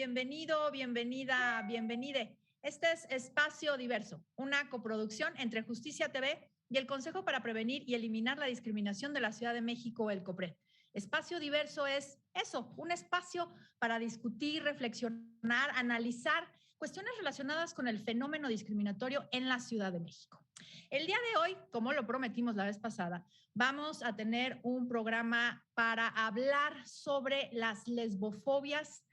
Bienvenido, bienvenida, bienvenide. Este es Espacio Diverso, una coproducción entre Justicia TV y el Consejo para Prevenir y Eliminar la Discriminación de la Ciudad de México, el COPRED. Espacio Diverso es eso, un espacio para discutir, reflexionar, analizar cuestiones relacionadas con el fenómeno discriminatorio en la Ciudad de México. El día de hoy, como lo prometimos la vez pasada, vamos a tener un programa para hablar sobre las lesbofobias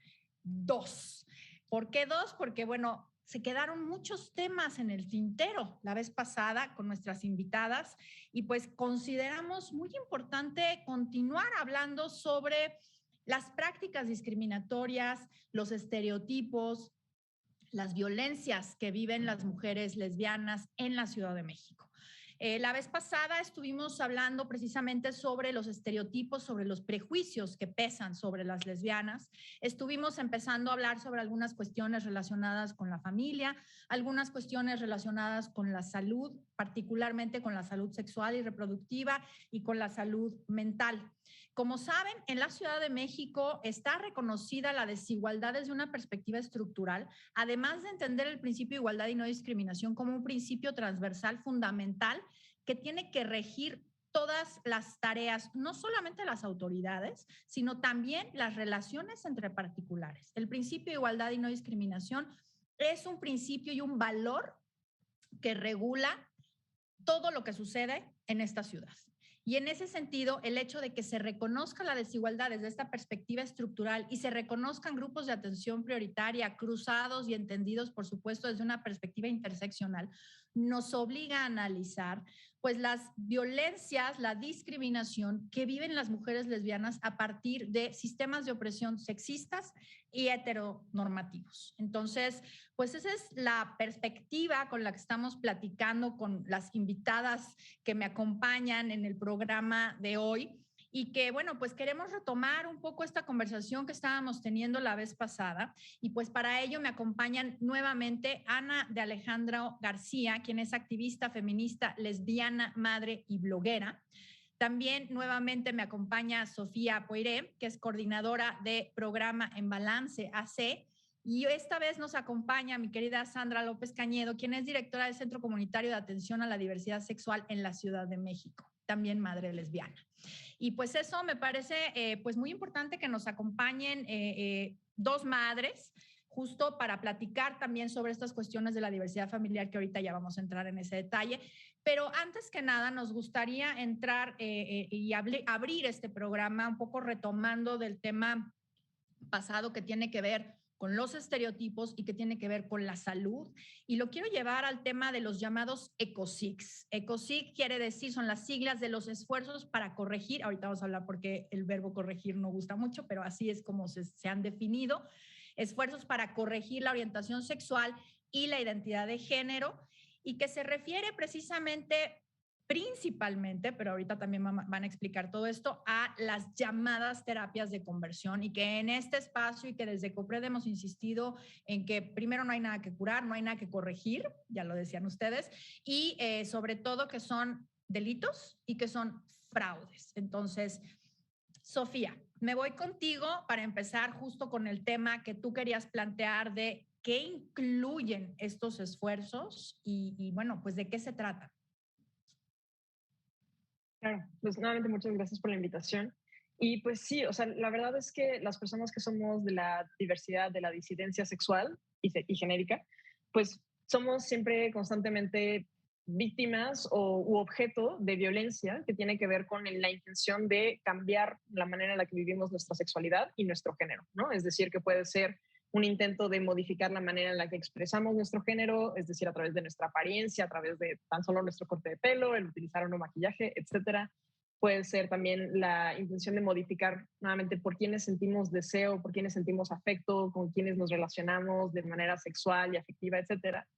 2. ¿Por qué 2? Porque, bueno, se quedaron muchos temas en el tintero la vez pasada con nuestras invitadas y pues consideramos muy importante continuar hablando sobre las prácticas discriminatorias, los estereotipos, las violencias que viven las mujeres lesbianas en la Ciudad de México. La vez pasada estuvimos hablando precisamente sobre los estereotipos, sobre los prejuicios que pesan sobre las lesbianas. Estuvimos empezando a hablar sobre algunas cuestiones relacionadas con la familia, algunas cuestiones relacionadas con la salud, particularmente con la salud sexual y reproductiva y con la salud mental. Como saben, en la Ciudad de México está reconocida la desigualdad desde una perspectiva estructural, además de entender el principio de igualdad y no discriminación como un principio transversal fundamental que tiene que regir todas las tareas, no solamente las autoridades, sino también las relaciones entre particulares. El principio de igualdad y no discriminación es un principio y un valor que regula todo lo que sucede en esta ciudad. Y en ese sentido, el hecho de que se reconozca la desigualdad desde esta perspectiva estructural y se reconozcan grupos de atención prioritaria, cruzados y entendidos, por supuesto, desde una perspectiva interseccional, nos obliga a analizar pues las violencias, la discriminación que viven las mujeres lesbianas a partir de sistemas de opresión sexistas y heteronormativos. Entonces, pues esa es la perspectiva con la que estamos platicando con las invitadas que me acompañan en el programa de hoy y que, bueno, pues queremos retomar un poco esta conversación que estábamos teniendo la vez pasada y pues para ello me acompañan nuevamente Ana de Alejandro García, quien es activista feminista, lesbiana, madre y bloguera. También nuevamente me acompaña Sofía Poiré, que es coordinadora de programa En Balance AC. Y esta vez nos acompaña mi querida Sandra López Cañedo, quien es directora del Centro Comunitario de Atención a la Diversidad Sexual en la Ciudad de México, también madre lesbiana. Y pues eso me parece pues muy importante que nos acompañen dos madres, justo para platicar también sobre estas cuestiones de la diversidad familiar, que ahorita ya vamos a entrar en ese detalle. Pero antes que nada, nos gustaría entrar y abrir este programa un poco retomando del tema pasado que tiene que ver con los estereotipos y que tiene que ver con la salud. Y lo quiero llevar al tema de los llamados ECOSIGs. ECOSIG quiere decir, son las siglas de los esfuerzos para corregir. Ahorita vamos a hablar porque el verbo corregir no gusta mucho, pero así es como se han definido. Esfuerzos para corregir la orientación sexual y la identidad de género, y que se refiere precisamente principalmente, pero ahorita también van a explicar todo esto, a las llamadas terapias de conversión, y que en este espacio y que desde COPRED hemos insistido en que primero no hay nada que curar, no hay nada que corregir, ya lo decían ustedes, y sobre todo que son delitos y que son fraudes. Entonces, Sofía, me voy contigo para empezar justo con el tema que tú querías plantear de qué incluyen estos esfuerzos y bueno, pues de qué se trata. Claro, pues nuevamente muchas gracias por la invitación. Y pues sí, o sea, la verdad es que las personas que somos de la diversidad, de la disidencia sexual y genérica, pues somos siempre constantemente víctimas u objeto de violencia que tiene que ver con la intención de cambiar la manera en la que vivimos nuestra sexualidad y nuestro género, ¿no? Es decir, que puede ser un intento de modificar la manera en la que expresamos nuestro género, es decir, a través de nuestra apariencia, a través de tan solo nuestro corte de pelo, el utilizar o no maquillaje, etcétera. Puede ser también la intención de modificar nuevamente por quienes sentimos deseo, por quienes sentimos afecto, con quienes nos relacionamos de manera sexual y afectiva, etcétera.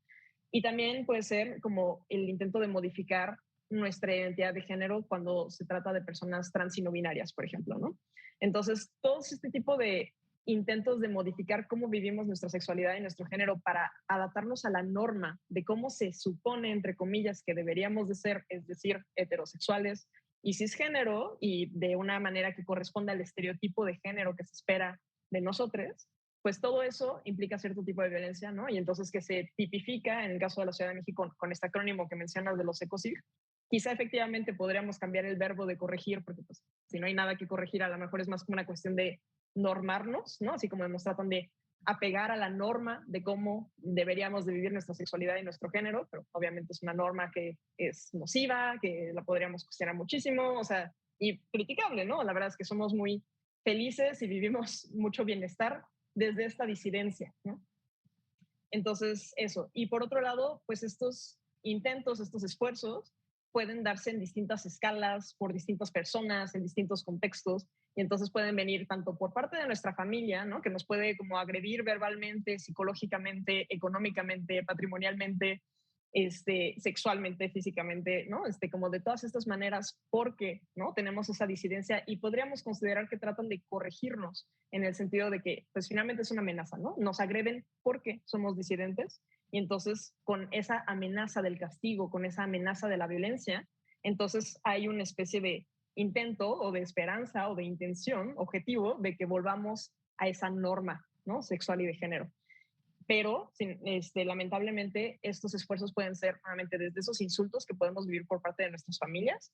Y también puede ser como el intento de modificar nuestra identidad de género cuando se trata de personas trans y no binarias, por ejemplo, ¿no? Entonces, todo este tipo de intentos de modificar cómo vivimos nuestra sexualidad y nuestro género para adaptarnos a la norma de cómo se supone, entre comillas, que deberíamos de ser, es decir, heterosexuales y cisgénero, y de una manera que corresponda al estereotipo de género que se espera de nosotros, pues todo eso implica cierto tipo de violencia, ¿no? Y entonces que se tipifica en el caso de la Ciudad de México con este acrónimo que mencionas de los ECOCIG. Quizá efectivamente podríamos cambiar el verbo de corregir, porque pues si no hay nada que corregir, a lo mejor es más como una cuestión de normarnos, ¿no? Así como nos tratan de apegar a la norma de cómo deberíamos de vivir nuestra sexualidad y nuestro género, pero obviamente es una norma que es nociva, que la podríamos cuestionar muchísimo, o sea, y criticable, ¿no? La verdad es que somos muy felices y vivimos mucho bienestar desde esta disidencia, ¿no? Entonces, eso. Y por otro lado, pues estos intentos, estos esfuerzos pueden darse en distintas escalas, por distintas personas, en distintos contextos, y entonces pueden venir tanto por parte de nuestra familia, ¿no? Que nos puede como agredir verbalmente, psicológicamente, económicamente, patrimonialmente, sexualmente, físicamente, ¿no? Como de todas estas maneras, porque, ¿no? Tenemos esa disidencia y podríamos considerar que tratan de corregirnos en el sentido de que, pues finalmente es una amenaza, ¿no? Nos agreden porque somos disidentes y entonces con esa amenaza del castigo, con esa amenaza de la violencia, entonces hay una especie de intento o de esperanza o de intención, objetivo, de que volvamos a esa norma, ¿no? Sexual y de género. Pero lamentablemente estos esfuerzos pueden ser nuevamente desde esos insultos que podemos vivir por parte de nuestras familias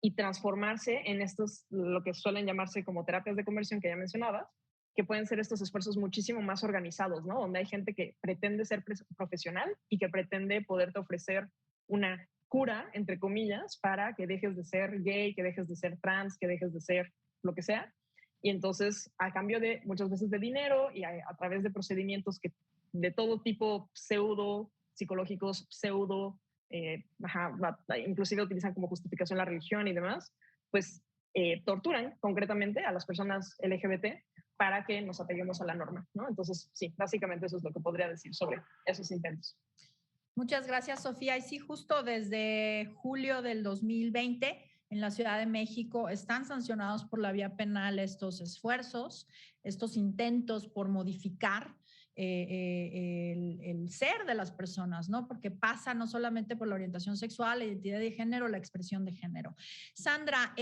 y transformarse en estos, lo que suelen llamarse como terapias de conversión que ya mencionabas, que pueden ser estos esfuerzos muchísimo más organizados, ¿no? Donde hay gente que pretende ser profesional y que pretende poderte ofrecer una cura, entre comillas, para que dejes de ser gay, que dejes de ser trans, que dejes de ser lo que sea. Y entonces, a cambio de muchas veces de dinero y a través de procedimientos que de todo tipo pseudo psicológicos, pseudo, inclusive utilizan como justificación la religión y demás, pues torturan concretamente a las personas LGBT para que nos apeguemos a la norma, ¿no? Entonces, sí, básicamente eso es lo que podría decir sobre esos intentos. Muchas gracias, Sofía. Y sí, justo desde julio del 2020, en la Ciudad de México, están sancionados por la vía penal estos esfuerzos, estos intentos por modificar el ser de las personas, ¿no? Porque pasa no solamente por la orientación sexual, la identidad de género, la expresión de género. Sandra,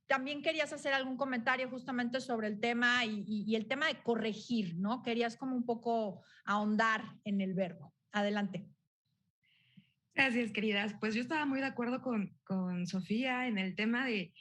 también querías hacer algún comentario justamente sobre el tema y el tema de corregir, ¿no? Querías como un poco ahondar en el verbo. Adelante. Gracias, queridas. Pues yo estaba muy de acuerdo con Sofía en el tema de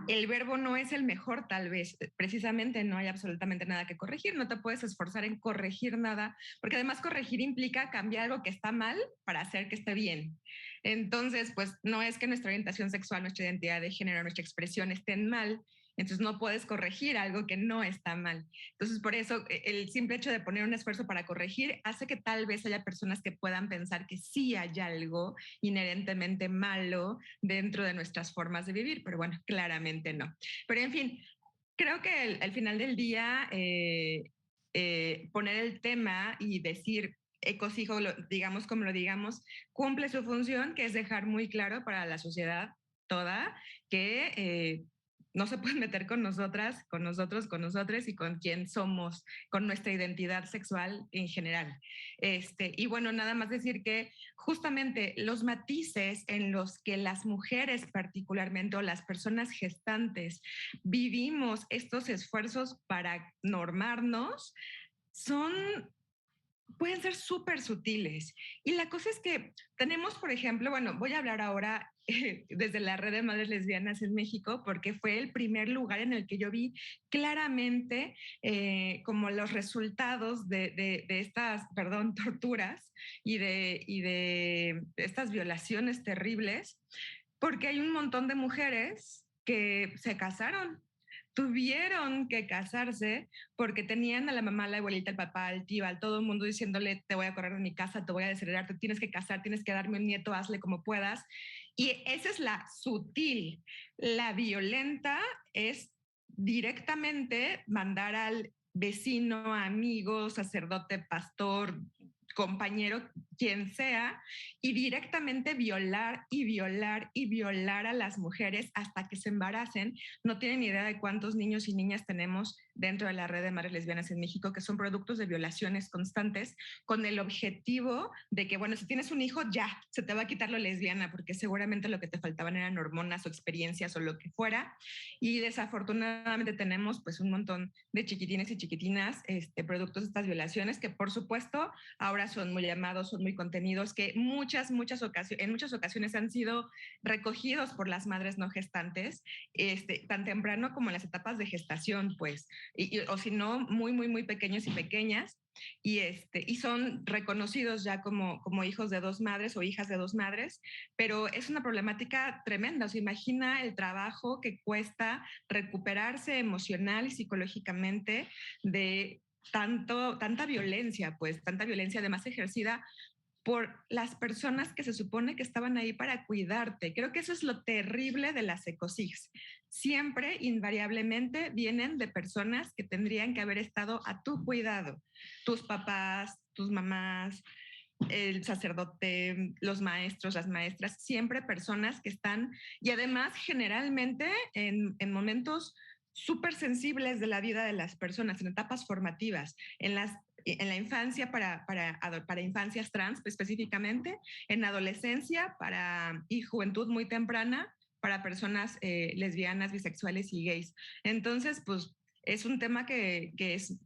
el verbo no es el mejor, tal vez. Precisamente no hay absolutamente nada que corregir. No te puedes esforzar en corregir nada, porque además corregir implica cambiar algo que está mal para hacer que esté bien. Entonces, pues no es que nuestra orientación sexual, nuestra identidad de género, nuestra expresión estén mal. Entonces no puedes corregir algo que no está mal. Entonces por eso el simple hecho de poner un esfuerzo para corregir hace que tal vez haya personas que puedan pensar que sí hay algo inherentemente malo dentro de nuestras formas de vivir, pero bueno, claramente no. Pero en fin, creo que al final del día poner el tema y decir ecocijo, digamos como lo digamos, cumple su función, que es dejar muy claro para la sociedad toda que no se pueden meter con nosotras, con nosotros, con nosotros y con quién somos, con nuestra identidad sexual en general. Y bueno, nada más decir que justamente los matices en los que las mujeres particularmente o las personas gestantes vivimos estos esfuerzos para normarnos pueden ser súper sutiles. Y la cosa es que tenemos, por ejemplo, bueno, voy a hablar ahora desde la red de madres lesbianas en México, porque fue el primer lugar en el que yo vi claramente como los resultados de estas, perdón, torturas y de estas violaciones terribles, porque hay un montón de mujeres que se casaron, tuvieron que casarse porque tenían a la mamá, a la abuelita, al papá, al tío, a todo el mundo diciéndole: te voy a correr de mi casa, te voy a desheredar, te tienes que casar, tienes que darme un nieto, hazle como puedas. Y esa es la sutil. La violenta es directamente mandar al vecino, amigo, sacerdote, pastor, compañero, quien sea, y directamente violar y violar y violar a las mujeres hasta que se embaracen. No tienen ni idea de cuántos niños y niñas tenemos dentro de la red de madres lesbianas en México que son productos de violaciones constantes con el objetivo de que, bueno, si tienes un hijo, ya, se te va a quitar lo lesbiana porque seguramente lo que te faltaban eran hormonas o experiencias o lo que fuera. Y desafortunadamente tenemos pues un montón de chiquitines y chiquitinas productos de estas violaciones que por supuesto ahora son muy llamados, son muy contenidos, que en muchas ocasiones han sido recogidos por las madres no gestantes, tan temprano como en las etapas de gestación, pues, o si no, muy pequeños y pequeñas, y son reconocidos ya como hijos de dos madres o hijas de dos madres, pero es una problemática tremenda. O sea, imagina el trabajo que cuesta recuperarse emocional y psicológicamente de tanta violencia, pues tanta violencia además ejercida por las personas que se supone que estaban ahí para cuidarte. Creo que eso es lo terrible de las ecosigs. Siempre, invariablemente, vienen de personas que tendrían que haber estado a tu cuidado. Tus papás, tus mamás, el sacerdote, los maestros, las maestras, siempre personas que están, y además generalmente en momentos súper sensibles de la vida de las personas, en etapas formativas, en la infancia para infancias trans específicamente, en adolescencia y juventud muy temprana para personas lesbianas, bisexuales y gays. Entonces, pues es un tema que es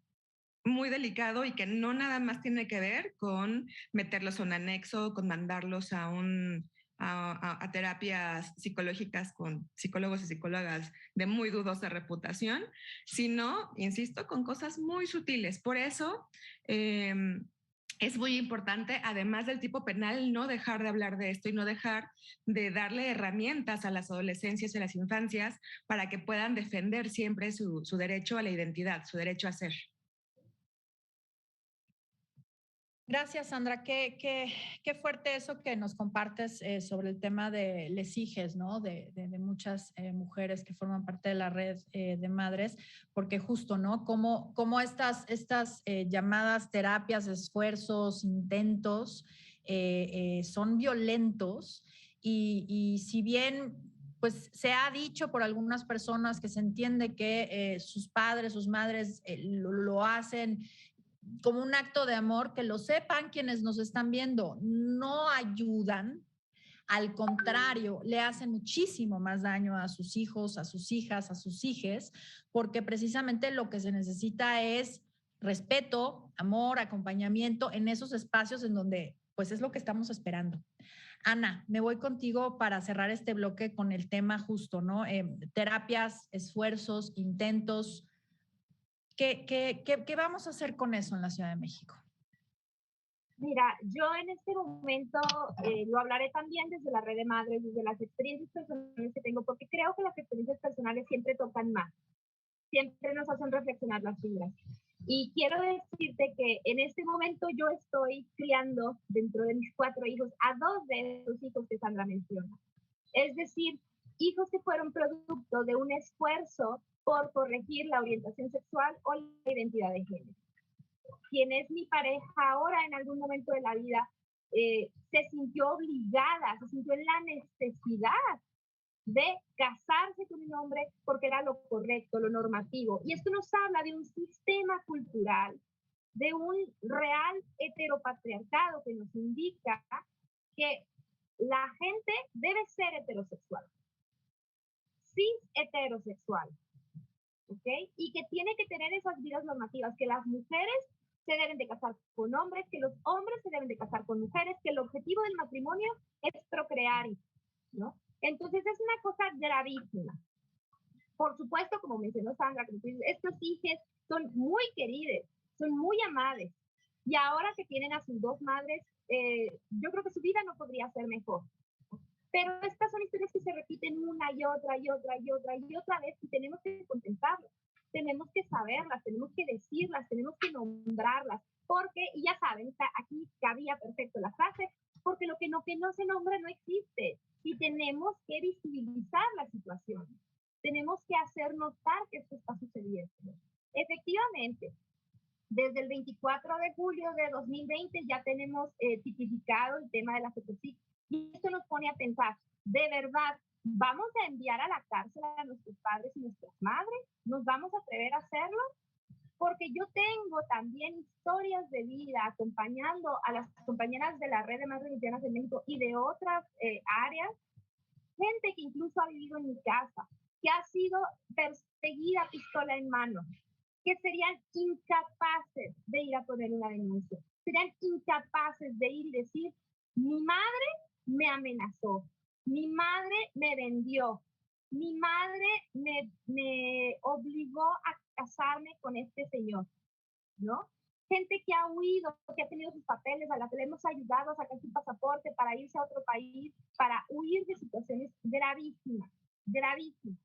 muy delicado y que no nada más tiene que ver con meterlos a un anexo, con mandarlos a terapias psicológicas con psicólogos y psicólogas de muy dudosa reputación, sino, insisto, con cosas muy sutiles. Por eso es muy importante, además del tipo penal, no dejar de hablar de esto y no dejar de darle herramientas a las adolescencias y a las infancias para que puedan defender siempre su derecho a la identidad, su derecho a ser. Gracias, Sandra. Qué fuerte eso que nos compartes sobre el tema de lesiges, ¿no? De muchas mujeres que forman parte de la red de madres, porque justo, ¿no? Como estas llamadas terapias, esfuerzos, intentos son violentos y si bien pues se ha dicho por algunas personas que se entiende que sus padres, sus madres lo hacen como un acto de amor, que lo sepan quienes nos están viendo, no ayudan, al contrario, le hacen muchísimo más daño a sus hijos, a sus hijas, a sus hijes, porque precisamente lo que se necesita es respeto, amor, acompañamiento en esos espacios en donde pues es lo que estamos esperando. Ana, me voy contigo para cerrar este bloque con el tema justo, ¿no? Terapias, esfuerzos, intentos. ¿Qué vamos a hacer con eso en la Ciudad de México? Mira, yo en este momento lo hablaré también desde la red de madres, desde las experiencias personales que tengo, porque creo que las experiencias personales siempre tocan más, siempre nos hacen reflexionar las fibras. Y quiero decirte que en este momento yo estoy criando dentro de mis 4 hijos a 2 de esos hijos que Sandra menciona. Es decir, hijos que fueron producto de un esfuerzo por corregir la orientación sexual o la identidad de género. Quien es mi pareja ahora en algún momento de la vida se sintió obligada, se sintió en la necesidad de casarse con un hombre porque era lo correcto, lo normativo. Y esto nos habla de un sistema cultural, de un real heteropatriarcado que nos indica que la gente debe ser heterosexual, cis heterosexual, ¿ok? Y que tiene que tener esas vidas normativas, que las mujeres se deben de casar con hombres, que los hombres se deben de casar con mujeres, que el objetivo del matrimonio es procrear, ¿no? Entonces es una cosa gravísima. Por supuesto, como mencionó Sandra, estos hijos son muy queridos, son muy amados, y ahora que tienen a sus 2 madres, yo creo que su vida no podría ser mejor. Pero estas son historias que se repiten una y otra y otra y otra y otra vez, y tenemos que contemplarlas, tenemos que saberlas, tenemos que decirlas, tenemos que nombrarlas, porque, y ya saben, aquí cabía perfecto la frase, porque lo que no se nombra no existe, y tenemos que visibilizar la situación, tenemos que hacer notar que esto está sucediendo. Efectivamente, Desde el 24 de julio de 2020 ya tenemos tipificado el tema de la fetocid. Y esto nos pone a pensar, ¿de verdad vamos a enviar a la cárcel a nuestros padres y nuestras madres? ¿Nos vamos a atrever a hacerlo? Porque yo tengo también historias de vida acompañando a las compañeras de la Red de Madres Lesbianas de México y de otras áreas, gente que incluso ha vivido en mi casa, que ha sido perseguida pistola en mano, que serían incapaces de ir a poner una denuncia, serían incapaces de ir y decir, mi madre me amenazó, mi madre me vendió, mi madre me obligó a casarme con este señor, ¿no? Gente que ha huido, que ha tenido sus papeles, a la que le hemos ayudado a sacar su pasaporte para irse a otro país, para huir de situaciones gravísimas, gravísimas.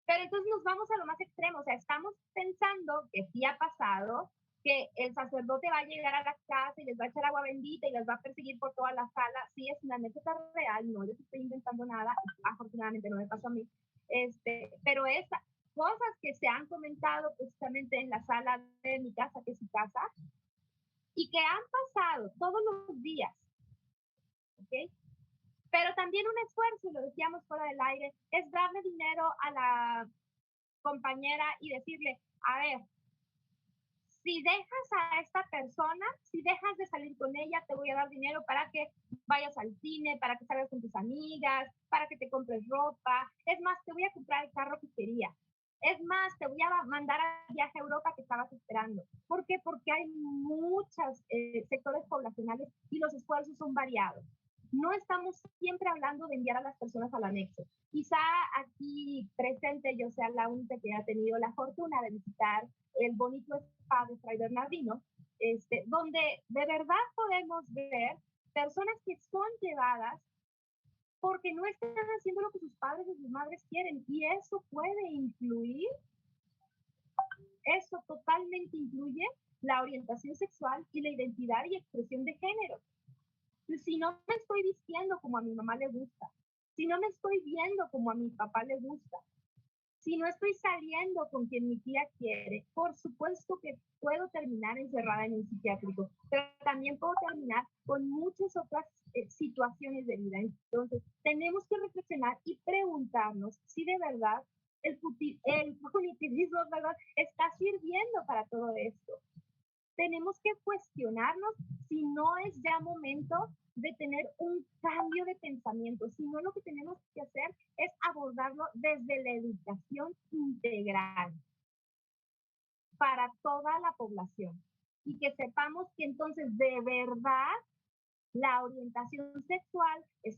Pero entonces nos vamos a lo más extremo, o sea, estamos pensando que sí ha pasado, que el sacerdote va a llegar a la casa y les va a echar agua bendita y les va a perseguir por toda la sala. Sí, es una anécdota real, no les estoy inventando nada, afortunadamente no me pasó a mí. Pero esas cosas que se han comentado precisamente en la sala de mi casa, que es su casa, y que han pasado todos los días, ¿ok? Pero también un esfuerzo, lo decíamos fuera del aire, es darle dinero a la compañera y decirle, a ver, si dejas a esta persona, si dejas de salir con ella, te voy a dar dinero para que vayas al cine, para que salgas con tus amigas, para que te compres ropa. Es más, te voy a comprar el carro que querías. Es más, te voy a mandar al viaje a Europa que estabas esperando. ¿Por qué? Porque hay muchos sectores poblacionales y los esfuerzos son variados. No estamos siempre hablando de enviar a las personas al anexo. Quizá aquí presente yo sea la única que ha tenido la fortuna de visitar el bonito spa de Fray Bernardino, donde de verdad podemos ver personas que son llevadas porque no están haciendo lo que sus padres o sus madres quieren, y eso puede influir, eso totalmente incluye la orientación sexual y la identidad y expresión de género. Si no me estoy vistiendo como a mi mamá le gusta, si no me estoy viendo como a mi papá le gusta, si no estoy saliendo con quien mi tía quiere, por supuesto que puedo terminar encerrada en un psiquiátrico, pero también puedo terminar con muchas otras situaciones de vida. Entonces, tenemos que reflexionar y preguntarnos si de verdad el punitivismo, ¿verdad?, está sirviendo para todo esto. Tenemos que cuestionarnos si no es ya momento de tener un cambio de pensamiento, sino lo que tenemos que hacer es abordarlo desde la educación integral para toda la población y que sepamos que entonces de verdad la orientación sexual es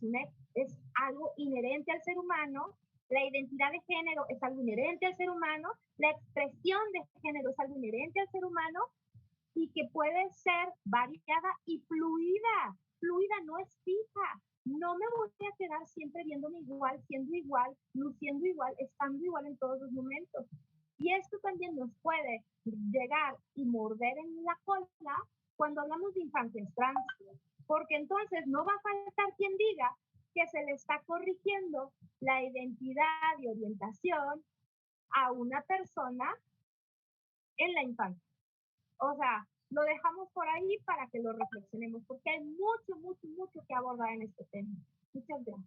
algo inherente al ser humano, la identidad de género es algo inherente al ser humano, la expresión de género es algo inherente al ser humano, y que puede ser variada y fluida. Fluida no es fija. No me voy a quedar siempre viéndome igual, siendo igual, luciendo igual, estando igual en todos los momentos. Y esto también nos puede llegar y morder en la cola cuando hablamos de infancias trans, porque entonces no va a faltar quien diga que se le está corrigiendo la identidad y orientación a una persona en la infancia. O sea, lo dejamos por ahí para que lo reflexionemos, porque hay mucho que abordar en este tema. Muchas gracias.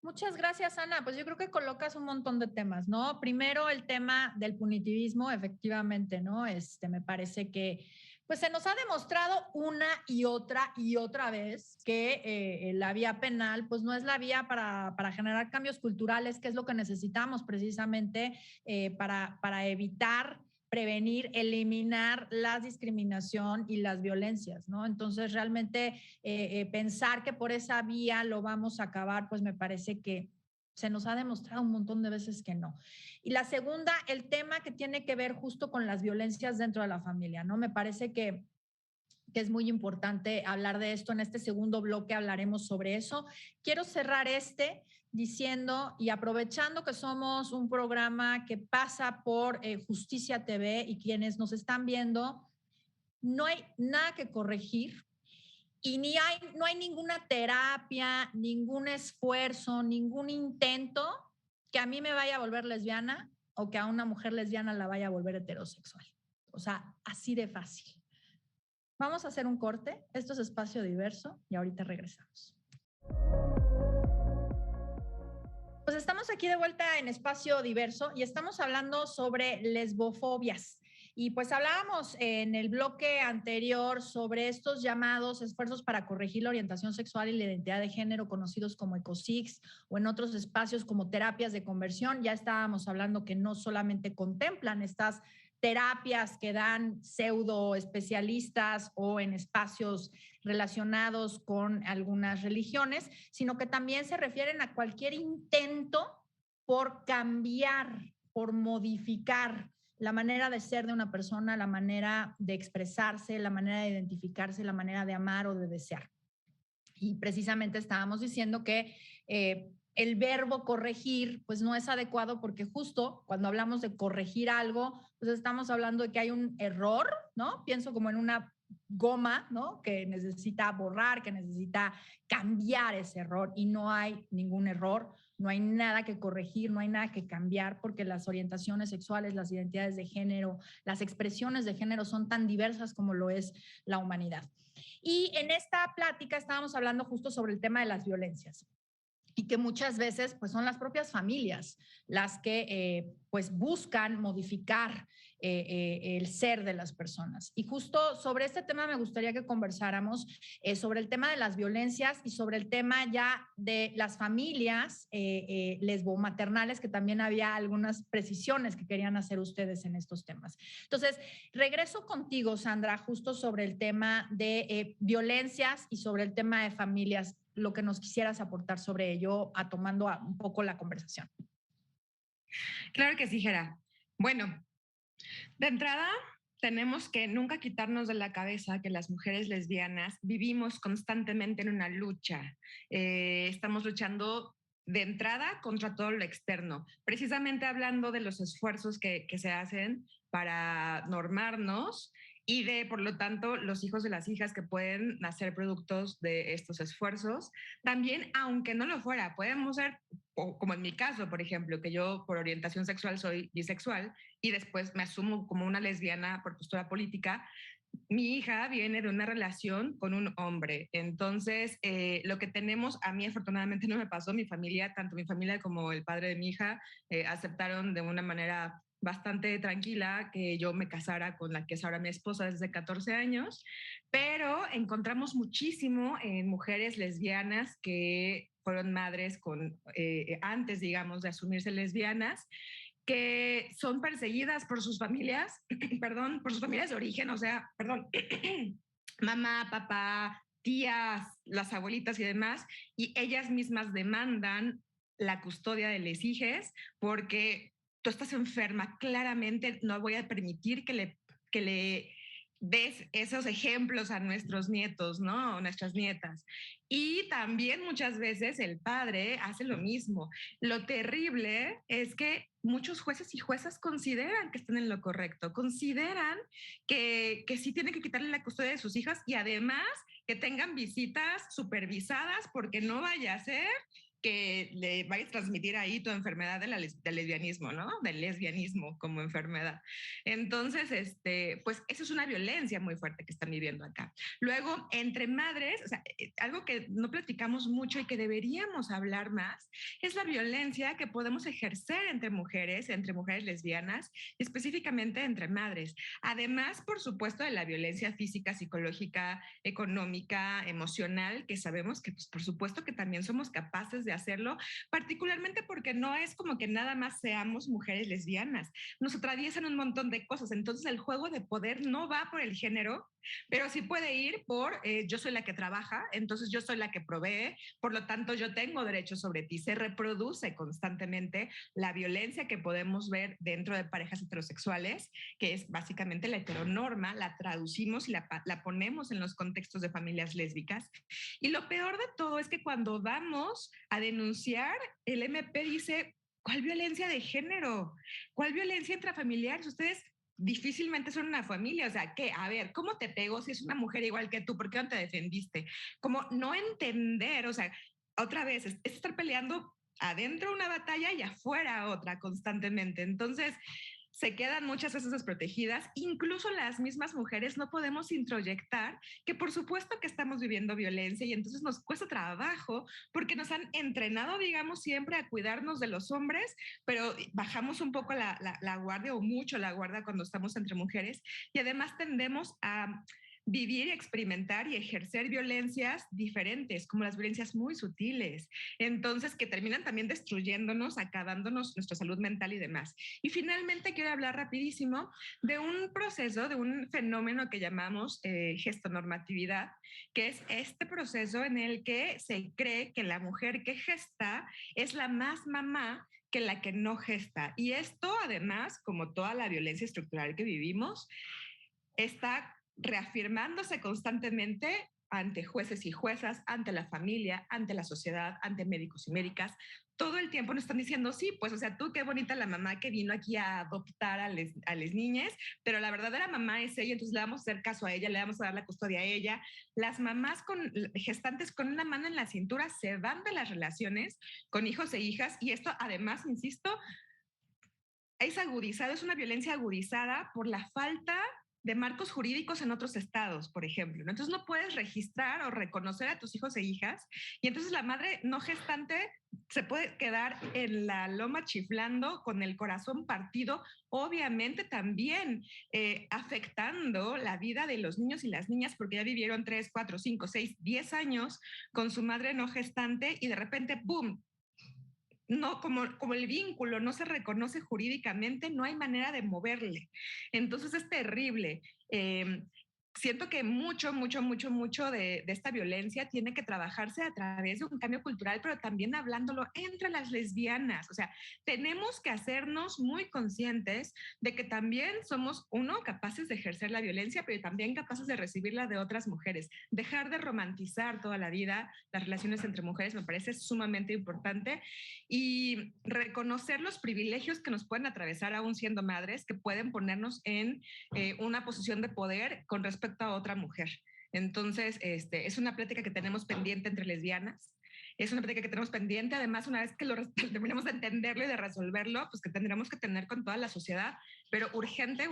Muchas gracias, Ana. Pues yo creo que colocas un montón de temas, ¿no? Primero, el tema del punitivismo, efectivamente, ¿no? Me parece que pues se nos ha demostrado una y otra vez que la vía penal pues no es la vía para generar cambios culturales, que es lo que necesitamos precisamente para evitar, prevenir, eliminar la discriminación y las violencias, ¿no? Entonces, realmente pensar que por esa vía lo vamos a acabar, pues me parece que se nos ha demostrado un montón de veces que no. Y la segunda, el tema que tiene que ver justo con las violencias dentro de la familia, ¿no? Me parece que es muy importante hablar de esto. En este segundo bloque hablaremos sobre eso. Quiero cerrar diciendo y aprovechando que somos un programa que pasa por Justicia TV y quienes nos están viendo, no hay nada que corregir y no hay ninguna terapia, ningún esfuerzo, ningún intento que a mí me vaya a volver lesbiana o que a una mujer lesbiana la vaya a volver heterosexual. O sea, así de fácil. Vamos a hacer un corte. Esto es Espacio Diverso y ahorita regresamos. Pues estamos aquí de vuelta en Espacio Diverso y estamos hablando sobre lesbofobias. Y pues hablábamos en el bloque anterior sobre estos llamados esfuerzos para corregir la orientación sexual y la identidad de género, conocidos como ECOSIX, o en otros espacios como terapias de conversión. Ya estábamos hablando que no solamente contemplan estas terapias que dan pseudo especialistas o en espacios relacionados con algunas religiones, sino que también se refieren a cualquier intento por cambiar, por modificar la manera de ser de una persona, la manera de expresarse, la manera de identificarse, la manera de amar o de desear. Y precisamente estábamos diciendo que el verbo corregir pues no es adecuado porque justo cuando hablamos de corregir algo, pues estamos hablando de que hay un error, ¿no? Pienso como en una goma, ¿no? Que necesita borrar, que necesita cambiar ese error y no hay ningún error, no hay nada que corregir, no hay nada que cambiar porque las orientaciones sexuales, las identidades de género, las expresiones de género son tan diversas como lo es la humanidad. Y en esta plática estábamos hablando justo sobre el tema de las violencias y que muchas veces pues son las propias familias las que pues buscan modificar el ser de las personas. Y justo sobre este tema me gustaría que conversáramos sobre el tema de las violencias y sobre el tema ya de las familias lesbomaternales, que también había algunas precisiones que querían hacer ustedes en estos temas. Entonces, regreso contigo, Sandra, justo sobre el tema de violencias y sobre el tema de familias, lo que nos quisieras aportar sobre ello, tomando un poco la conversación. Claro que sí, Gera. Bueno, de entrada, tenemos que nunca quitarnos de la cabeza que las mujeres lesbianas vivimos constantemente en una lucha. Estamos luchando de entrada contra todo lo externo, precisamente hablando de los esfuerzos que se hacen para normarnos y de, por lo tanto, los hijos de las hijas que pueden nacer productos de estos esfuerzos. También, aunque no lo fuera, podemos ser, como en mi caso, por ejemplo, que yo por orientación sexual soy bisexual y después me asumo como una lesbiana por postura política. Mi hija viene de una relación con un hombre, entonces lo que tenemos, a mí afortunadamente no me pasó, mi familia, tanto mi familia como el padre de mi hija, aceptaron de una manera bastante tranquila que yo me casara con la que es ahora mi esposa desde 14 años, pero encontramos muchísimo en mujeres lesbianas que fueron madres antes, digamos, de asumirse lesbianas, que son perseguidas por sus familias, perdón, por sus familias de origen, o sea, perdón, mamá, papá, tías, las abuelitas y demás, y ellas mismas demandan la custodia de les hijes porque tú estás enferma, claramente no voy a permitir que le des esos ejemplos a nuestros nietos, ¿no? O nuestras nietas. Y también muchas veces el padre hace lo mismo. Lo terrible es que muchos jueces y juezas consideran que están en lo correcto, consideran que sí tienen que quitarle la custodia de sus hijas y además que tengan visitas supervisadas porque no vaya a ser que le vayas a transmitir ahí tu enfermedad del lesbianismo, ¿no? Del lesbianismo como enfermedad. Entonces, pues eso es una violencia muy fuerte que están viviendo acá. Luego, entre madres, o sea, algo que no platicamos mucho y que deberíamos hablar más, es la violencia que podemos ejercer entre mujeres lesbianas, específicamente entre madres. Además, por supuesto, de la violencia física, psicológica, económica, emocional, que sabemos que, pues, por supuesto que también somos capaces de hacerlo, particularmente porque no es como que nada más seamos mujeres lesbianas, nos atraviesan un montón de cosas, entonces el juego de poder no va por el género, pero sí puede ir por yo soy la que trabaja, entonces yo soy la que provee, por lo tanto yo tengo derechos sobre ti, se reproduce constantemente la violencia que podemos ver dentro de parejas heterosexuales, que es básicamente la heteronorma, la traducimos y la ponemos en los contextos de familias lésbicas, y lo peor de todo es que cuando vamos a denunciar, el MP dice, ¿cuál violencia de género? ¿Cuál violencia intrafamiliar? Ustedes difícilmente son una familia, o sea, ¿qué? A ver, ¿cómo te pegó si es una mujer igual que tú? ¿Por qué no te defendiste? Como no entender, o sea, otra vez, es estar peleando adentro una batalla y afuera otra constantemente. Entonces, se quedan muchas veces desprotegidas. Incluso las mismas mujeres no podemos introyectar que por supuesto que estamos viviendo violencia y entonces nos cuesta trabajo porque nos han entrenado, digamos, siempre a cuidarnos de los hombres, pero bajamos un poco la guardia o mucho la guardia cuando estamos entre mujeres y además tendemos a vivir, experimentar y ejercer violencias diferentes, como las violencias muy sutiles, entonces que terminan también destruyéndonos, acabándonos nuestra salud mental y demás. Y finalmente quiero hablar rapidísimo de un proceso, de un fenómeno que llamamos gestonormatividad, que es este proceso en el que se cree que la mujer que gesta es la más mamá que la que no gesta. Y esto, además, como toda la violencia estructural que vivimos, está reafirmándose constantemente ante jueces y juezas, ante la familia, ante la sociedad, ante médicos y médicas. Todo el tiempo nos están diciendo, sí, pues, o sea, tú qué bonita la mamá que vino aquí a adoptar a las niñas, pero la verdadera mamá es ella, entonces le vamos a hacer caso a ella, le vamos a dar la custodia a ella. Las mamás gestantes con una mano en la cintura se van de las relaciones con hijos e hijas y esto además, insisto, es agudizado, es una violencia agudizada por la falta de marcos jurídicos en otros estados, por ejemplo, ¿no? Entonces no puedes registrar o reconocer a tus hijos e hijas y entonces la madre no gestante se puede quedar en la loma chiflando con el corazón partido, obviamente también afectando la vida de los niños y las niñas porque ya vivieron 3, 4, 5, 6, 10 años con su madre no gestante y de repente, ¡boom!, no, como el vínculo no se reconoce jurídicamente, no hay manera de moverle. Entonces es terrible. Siento que mucho de esta violencia tiene que trabajarse a través de un cambio cultural, pero también hablándolo entre las lesbianas. O sea, tenemos que hacernos muy conscientes de que también somos, uno, capaces de ejercer la violencia, pero también capaces de recibirla de otras mujeres. Dejar de romantizar toda la vida las relaciones entre mujeres me parece sumamente importante y reconocer los privilegios que nos pueden atravesar aún siendo madres, que pueden ponernos en una posición de poder con respecto a otra mujer. Entonces, es una plática que tenemos pendiente entre lesbianas, es una plática que tenemos pendiente, además, una vez que lo terminemos de entenderlo y de resolverlo, pues que tendremos que tener con toda la sociedad, pero urgente,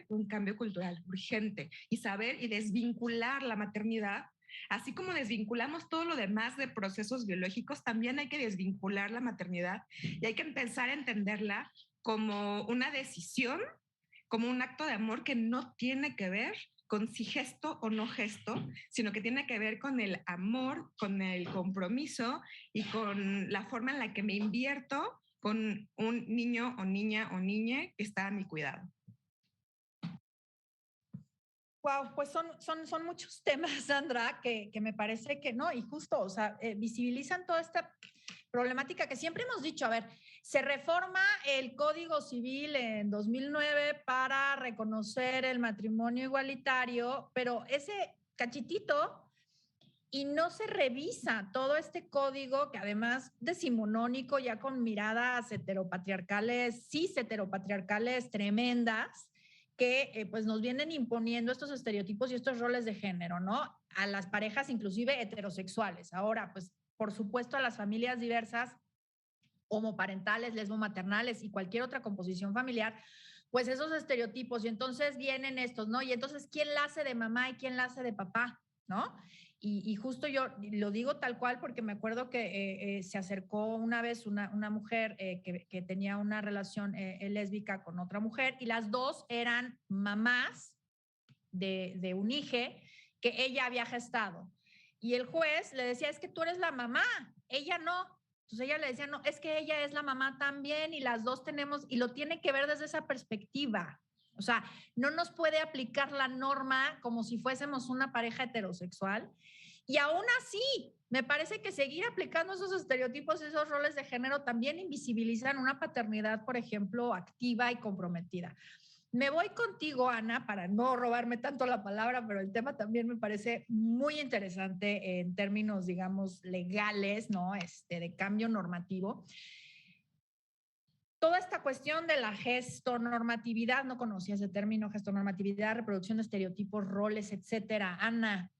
un cambio cultural, urgente, y saber y desvincular la maternidad. Así como desvinculamos todo lo demás de procesos biológicos, también hay que desvincular la maternidad y hay que empezar a entenderla como una decisión, como un acto de amor que no tiene que ver con si gesto o no gesto, sino que tiene que ver con el amor, con el compromiso y con la forma en la que me invierto con un niño o niña o niñe que está a mi cuidado. Wow, pues son muchos temas, Sandra, que me parece que no, y justo, o sea, visibilizan toda esta problemática que siempre hemos dicho. A ver, se reforma el Código Civil en 2009 para reconocer el matrimonio igualitario, pero ese cachitito y no se revisa todo este código que además decimonónico, ya con miradas heteropatriarcales, cis heteropatriarcales tremendas, que pues nos vienen imponiendo estos estereotipos y estos roles de género, ¿no? A las parejas inclusive heterosexuales. Ahora, pues por supuesto a las familias diversas, homoparentales, lesbomaternales y cualquier otra composición familiar, pues esos estereotipos. Y entonces vienen estos, ¿no? Y entonces, ¿quién la hace de mamá y quién la hace de papá? ¿No? Y justo yo lo digo tal cual porque me acuerdo que se acercó una vez una mujer que tenía una relación lésbica con otra mujer y las dos eran mamás de un hijo que ella había gestado. Y el juez le decía, es que tú eres la mamá, ella no. Entonces ella le decía, no, es que ella es la mamá también y las dos tenemos, y lo tiene que ver desde esa perspectiva. O sea, no nos puede aplicar la norma como si fuésemos una pareja heterosexual. Y aún así, me parece que seguir aplicando esos estereotipos, esos roles de género, también invisibilizan una paternidad, por ejemplo, activa y comprometida. Me voy contigo, Ana, para no robarme tanto la palabra, pero el tema también me parece muy interesante en términos, digamos, legales, ¿no? De cambio normativo. Toda esta cuestión de la gestonormatividad, no conocía ese término, gestonormatividad, reproducción de estereotipos, roles, etcétera. Ana,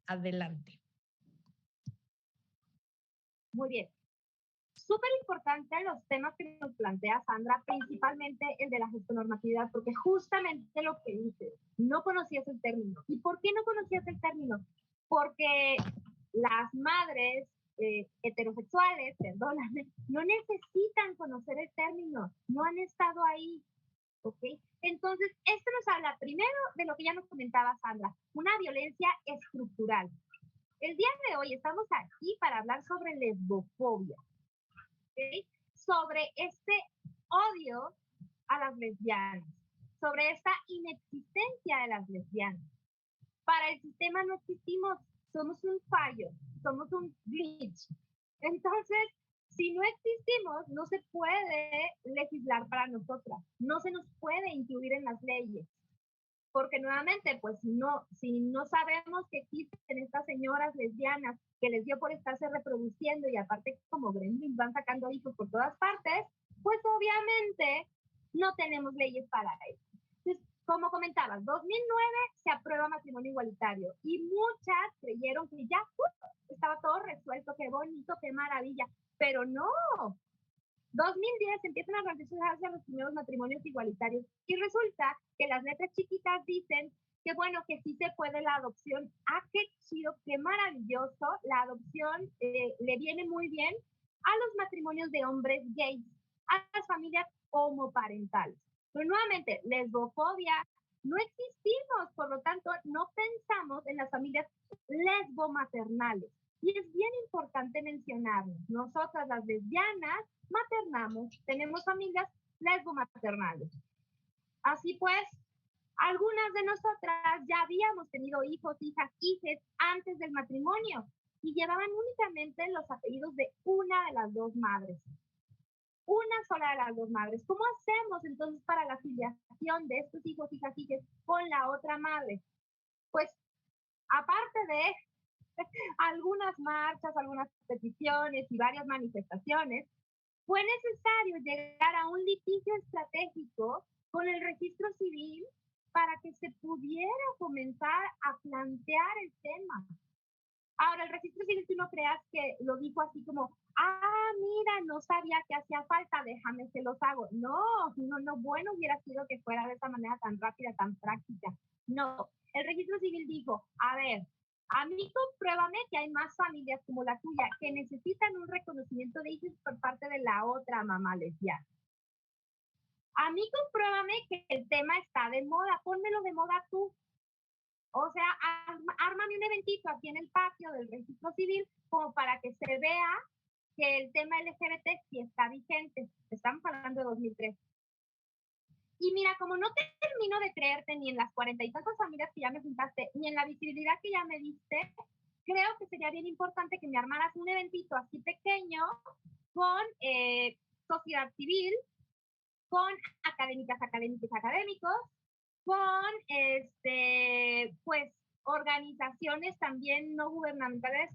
adelante. Muy bien. súper importante los temas que nos plantea Sandra, principalmente el de la gestonormatividad, porque justamente lo que dices, no conocías el término. ¿Y por qué no conocías el término? Porque las madres heterosexuales, perdóname, no necesitan conocer el término, no han estado ahí, ¿ok? Entonces, esto nos habla primero de lo que ya nos comentaba Sandra, una violencia estructural. El día de hoy estamos aquí para hablar sobre lesbofobia, ¿ok? Sobre este odio a las lesbianas, sobre esta inexistencia de las lesbianas. Para el sistema no existimos, somos un fallo, somos un glitch. Entonces, si no existimos, no se puede legislar para nosotras, no se nos puede incluir en las leyes. Porque nuevamente, pues si no sabemos que existen estas señoras lesbianas que les dio por estarse reproduciendo y aparte como gremlins van sacando hijos por todas partes, pues obviamente no tenemos leyes para eso. Entonces, como comentabas, 2009 se aprueba matrimonio igualitario y muchas creyeron que ya estaba todo resuelto, qué bonito, qué maravilla, pero no. 2010 empiezan a organizarse los primeros matrimonios igualitarios y resulta que las letras chiquitas dicen que bueno, que sí se puede la adopción. ¡Ah, qué chido, qué maravilloso! La adopción le viene muy bien a los matrimonios de hombres gays, a las familias homoparentales. Pero nuevamente, lesbofobia, no existimos, por lo tanto, no pensamos en las familias lesbomaternales. Y es bien importante mencionarlo. Nosotras las lesbianas maternamos, tenemos familias lesbomaternales. Así pues, algunas de nosotras ya habíamos tenido hijos, hijas, hijes antes del matrimonio y llevaban únicamente los apellidos de una de las dos madres. Una sola de las dos madres. ¿Cómo hacemos entonces para la filiación de estos hijos, hijas, hijes con la otra madre? Pues, aparte de algunas marchas, algunas peticiones y varias manifestaciones, fue necesario llegar a un litigio estratégico con el registro civil para que se pudiera comenzar a plantear el tema. Ahora, el registro civil, tú no creas que lo dijo así como, mira, no sabía que hacía falta, déjame que los hago. No, bueno hubiera sido que fuera de esa manera tan rápida, tan práctica. No, el registro civil dijo, a ver, a mí compruébame que hay más familias como la tuya que necesitan un reconocimiento de hijos por parte de la otra mamá lesbiana. A mí compruébame que el tema está de moda, pónmelo de moda tú. O sea, ármame un eventito aquí en el patio del registro civil como para que se vea que el tema LGBT sí está vigente. Estamos hablando de 2003. Y mira, como no termino de creerte ni en las 40 y tantas familias que ya me juntaste, ni en la visibilidad que ya me diste, creo que sería bien importante que me armaras un eventito así pequeño con sociedad civil, con académicos, con pues organizaciones también no gubernamentales,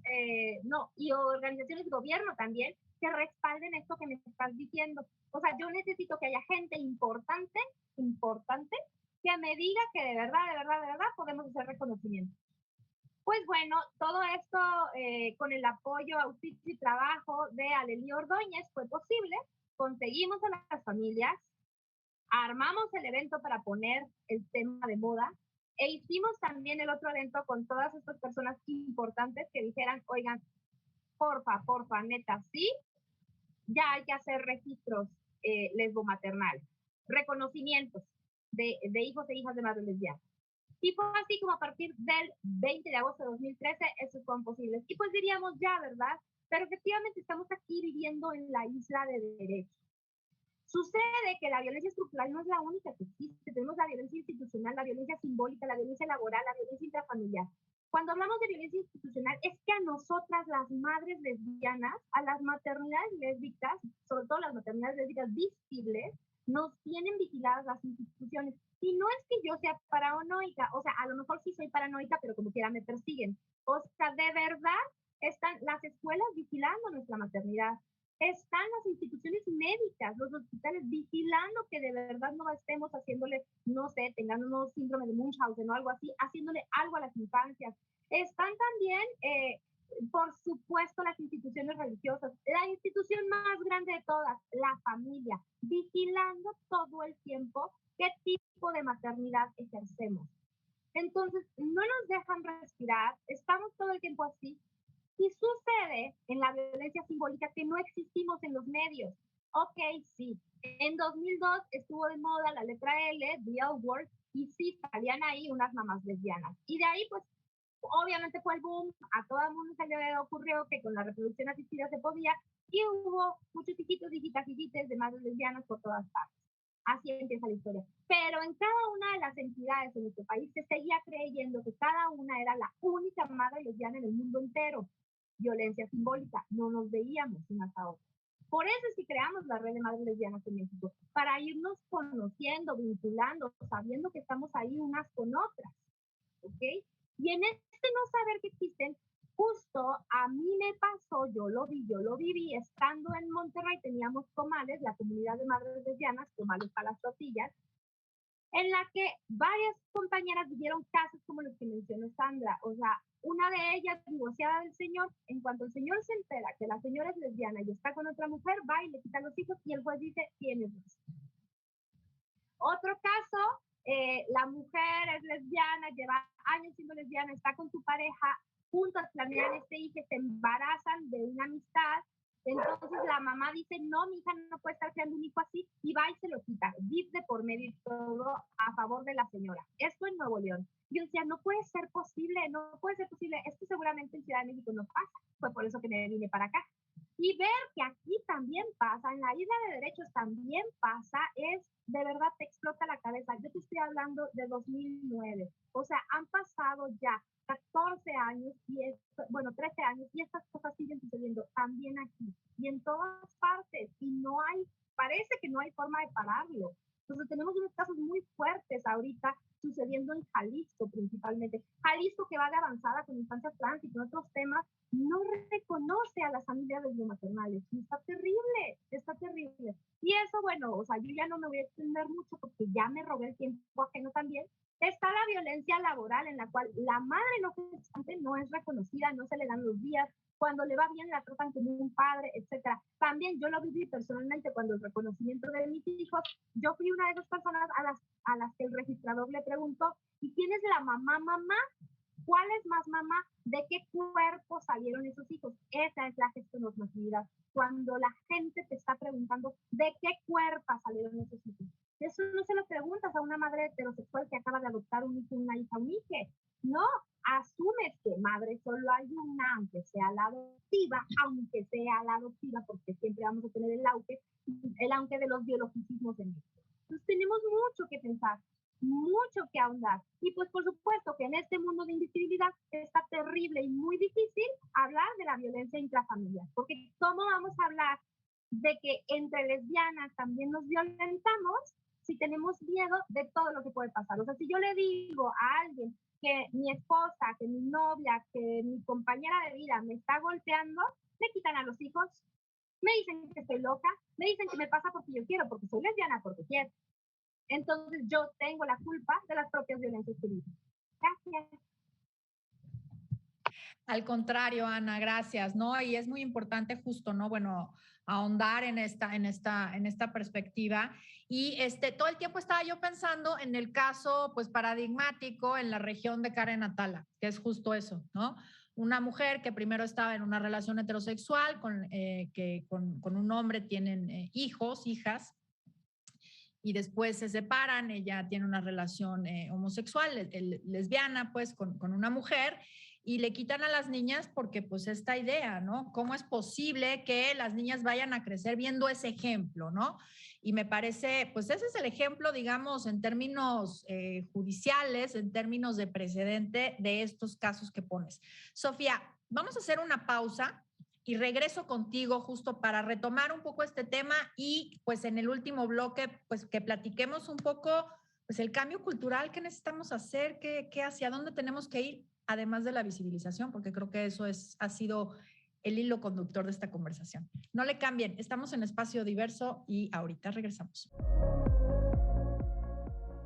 y organizaciones de gobierno también que respalden esto que me estás diciendo. O sea, yo necesito que haya gente importante, que me diga que de verdad podemos hacer reconocimiento. Pues bueno, todo esto con el apoyo, auspicio y trabajo de Aleli Ordóñez fue posible. Conseguimos a las familias, armamos el evento para poner el tema de moda e hicimos también el otro evento con todas estas personas importantes que dijeran, oigan, porfa, neta, sí, ya hay que hacer registros lesbomaternales, reconocimientos de hijos e hijas de madres lesbianas. Y fue así como a partir del 20 de agosto de 2013 eso fue posible. Y pues diríamos ya, ¿verdad? Pero efectivamente estamos aquí viviendo en la isla de derecho. Sucede que la violencia estructural no es la única que existe. Tenemos la violencia institucional, la violencia simbólica, la violencia laboral, la violencia intrafamiliar. Cuando hablamos de violencia institucional, es que a nosotras, las madres lesbianas, a las maternidades lésbicas, sobre todo las maternidades lésbicas visibles, nos tienen vigiladas las instituciones. Y no es que yo sea paranoica, o sea, a lo mejor sí soy paranoica, pero como quiera me persiguen. O sea, de verdad están las escuelas vigilando nuestra maternidad. Están las instituciones médicas, los hospitales vigilando que de verdad no estemos haciéndole, no sé, tengan un síndrome de Munchausen o algo así, haciéndole algo a las infancias. Están también Por supuesto, las instituciones religiosas, la institución más grande de todas, la familia, vigilando todo el tiempo qué tipo de maternidad ejercemos. Entonces, no nos dejan respirar, estamos todo el tiempo así, y sucede en la violencia simbólica que no existimos en los medios. Ok, sí, en 2002 estuvo de moda la letra L, The L Word, y sí, salían ahí unas mamás lesbianas. Y de ahí, pues, obviamente fue el boom, a todo el mundo se le ocurrió que con la reproducción asistida se podía, y hubo muchos hijitos y hijitas de madres lesbianas por todas partes. Así empieza la historia. Pero en cada una de las entidades de nuestro país se seguía creyendo que cada una era la única madre lesbiana en el mundo entero. Violencia simbólica, no nos veíamos unas a otras. Por eso es que creamos la red de madres lesbianas en México, para irnos conociendo, vinculando, sabiendo que estamos ahí unas con otras, ¿ok? Y en este no saber que existen, justo a mí me pasó, yo lo viví, estando en Monterrey teníamos Comales, la comunidad de madres lesbianas, Comales para las tortillas, en la que varias compañeras vivieron casos como los que mencionó Sandra. O sea, una de ellas divorciada del señor, en cuanto el señor se entera que la señora es lesbiana y está con otra mujer, va y le quita los hijos y el juez dice, tienes dos. Otro caso, la mujer es lesbiana, lleva años siendo lesbiana, está con su pareja, juntas planean este hijo, se embarazan de una amistad. Entonces la mamá dice, no, mi hija no puede estar creando un hijo así, y va y se lo quita, dice por medio y todo a favor de la señora. Esto en Nuevo León. Yo decía, no puede ser posible, no puede ser posible. Esto seguramente en Ciudad de México no pasa. Fue por eso que me vine para acá. Y ver que aquí también pasa, en la Isla de Derechos también pasa, es de verdad te explota la cabeza. Yo te estoy hablando de 2009. O sea, han pasado ya 14 años, bueno, 13 años, y estas cosas siguen sucediendo también aquí y en todas partes, y no hay, parece que no hay forma de pararlo. Entonces tenemos unos casos muy fuertes ahorita sucediendo en Jalisco principalmente. Jalisco, que va de avanzada con infancias trans y con otros temas, no reconoce a las familias maternales, y está terrible, está terrible. Y eso, bueno, o sea, yo ya no me voy a extender mucho porque ya me robé el tiempo ajeno también. Está la violencia laboral, en la cual la madre no gestante no es reconocida, no se le dan los días, cuando le va bien la tratan como un padre, etcétera. También yo lo viví personalmente cuando el reconocimiento de mis hijos, yo fui una de esas personas a las que el registrador le preguntó, ¿y quién es la mamá? ¿Cuál es más mamá? ¿De qué cuerpo salieron esos hijos? Esa es la gestonormatividad. Cuando la gente te está preguntando ¿de qué cuerpo salieron esos hijos? Eso no se lo preguntas a una madre heterosexual que acaba de adoptar un hijo, una hija, un hijo. No, asumes que madre solo hay una, aunque sea la adoptiva, porque siempre vamos a tener el aunque de los biologicismos en esto. Entonces tenemos mucho que pensar, mucho que ahondar. Y pues por supuesto que en este mundo de invisibilidad está terrible y muy difícil hablar de la violencia intrafamiliar, porque ¿cómo vamos a hablar de que entre lesbianas también nos violentamos si tenemos miedo de todo lo que puede pasar? O sea, si yo le digo a alguien que mi esposa, que mi novia, que mi compañera de vida me está golpeando, me quitan a los hijos, me dicen que estoy loca, me dicen que me pasa porque yo quiero, porque soy lesbiana, porque quiero. Entonces yo tengo la culpa de las propias violencias que vivo. Gracias. Al contrario, Ana, gracias, ¿no? Y es muy importante justo, ¿no? Bueno, ahondar en esta perspectiva. Y todo el tiempo estaba yo pensando en el caso, pues, paradigmático en la región de Karen Atala, que es justo eso, ¿no? Una mujer que primero estaba en una relación heterosexual, con un hombre, tienen hijos, hijas, y después se separan, ella tiene una relación homosexual, lesbiana, pues, con una mujer, y le quitan a las niñas porque, pues, esta idea, ¿no? ¿Cómo es posible que las niñas vayan a crecer viendo ese ejemplo, ¿no? Y me parece, pues, ese es el ejemplo, digamos, en términos judiciales, en términos de precedente de estos casos que pones. Sofía, vamos a hacer una pausa y regreso contigo justo para retomar un poco este tema y pues en el último bloque pues que platiquemos un poco pues el cambio cultural que necesitamos hacer, hacia dónde tenemos que ir, además de la visibilización, porque creo que eso ha sido el hilo conductor de esta conversación. No le cambien, estamos en Espacio Diverso y ahorita regresamos.